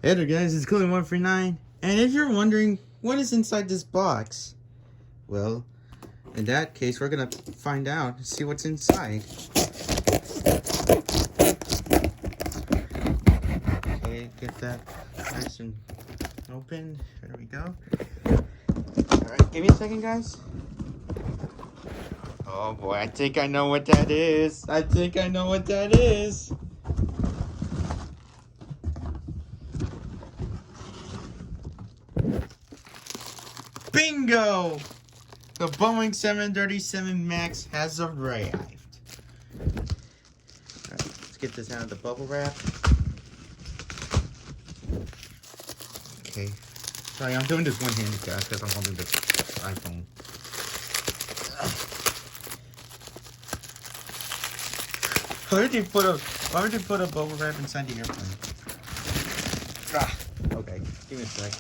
Hey there guys, it's Cooling139, and if you're wondering what is inside this box, well, in that case we're gonna find out and see what's inside. Okay, get that nice and open. There we go. Alright, give me a second guys. Oh boy, I think I know what that is. Bingo! The Boeing 737 MAX has arrived. Alright, let's get this out of the bubble wrap. Okay. Sorry, I'm doing this one-handed, guys, because I'm holding this iPhone. Why would you put a bubble wrap inside the airplane? Okay, give me a sec.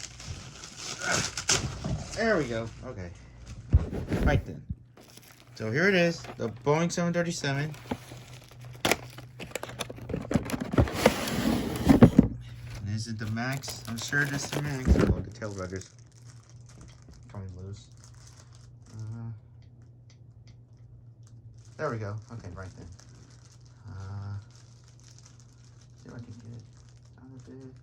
There we go. Okay. Right then. So here it is, the Boeing 737. And is it the MAX? I'm sure it is the MAX. Oh, the tail rudders coming loose. There we go. Okay, right then. See if I can get it out of it.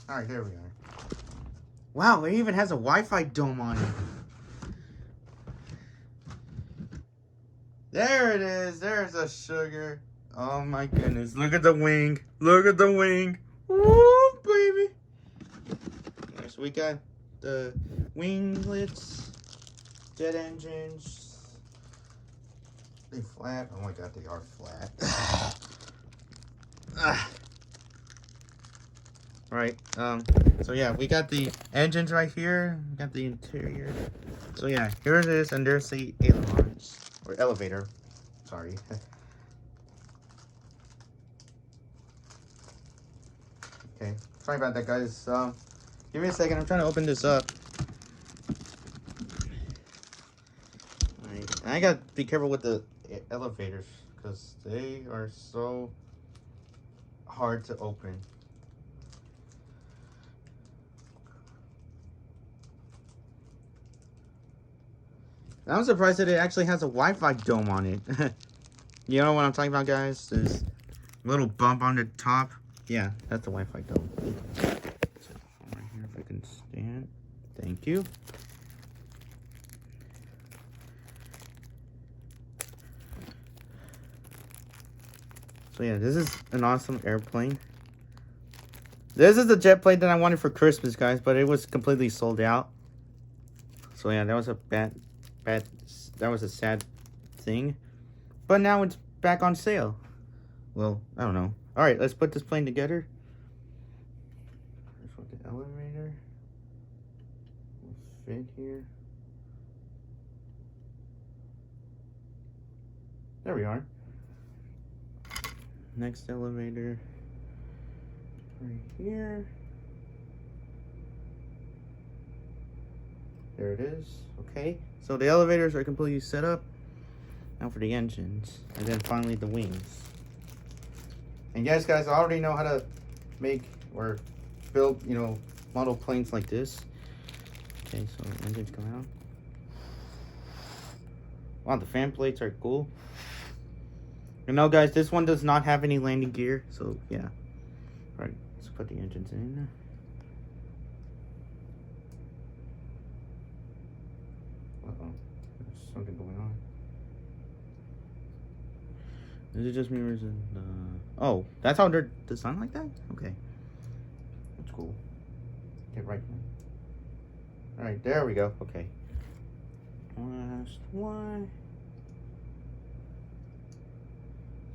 Alright, there we are. Wow, it even has a Wi-Fi dome on it. There it is. There's a sugar. Oh my goodness. Look at the wing. Look at the wing. Woo, baby. Alright, so we got the winglets, jet engines. They flat. Oh my god, they are flat. Right, so yeah, we got the engines right here, we got the interior. So yeah, here it is, and there's the ailerons, or elevator, sorry. Okay, sorry about that guys, give me a second, I'm trying to open this up. Right. I gotta be careful with the elevators, because they are so hard to open. I'm surprised that it actually has a Wi-Fi dome on it. You know what I'm talking about, guys? This little bump on the top. Yeah, that's the Wi-Fi dome. So, right here, if I can stand. Thank you. So yeah, this is an awesome airplane. This is the jet plane that I wanted for Christmas, guys, but it was completely sold out. So yeah, that was a that was a sad thing, but now it's back on sale. Well, I don't know. All right, let's put this plane together. Let's put the elevator will fit here. There we are. Next elevator right here. There it is. Okay, so the elevators are completely set up. Now for the engines, and then finally the wings. And yes, guys, I already know how to make or build, you know, model planes like this. Okay, so the engines come out. Wow, the fan plates are cool. You know, guys, this one does not have any landing gear, so yeah. All right, let's put the engines in. There's something going on. Is it just mirrors and oh, that's how they're designed like that? Okay. That's cool. Get right now. Alright, there we go. Okay. Last one.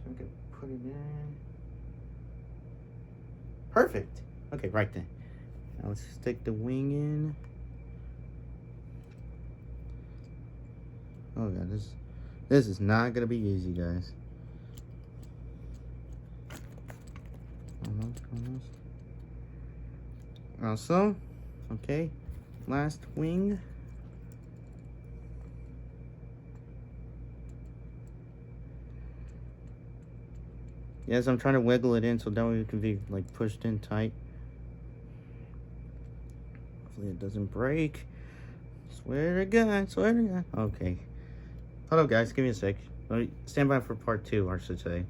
So we can put it in. Perfect. Okay, right then. Now let's stick the wing in. Oh god, this is not gonna be easy, guys. Almost. Also, okay, last wing. Yes, I'm trying to wiggle it in so that way it can be like pushed in tight. Hopefully it doesn't break. Swear to God, swear to God. Okay. Hold up, guys. Give me a sec. Stand by for part 2, I should say.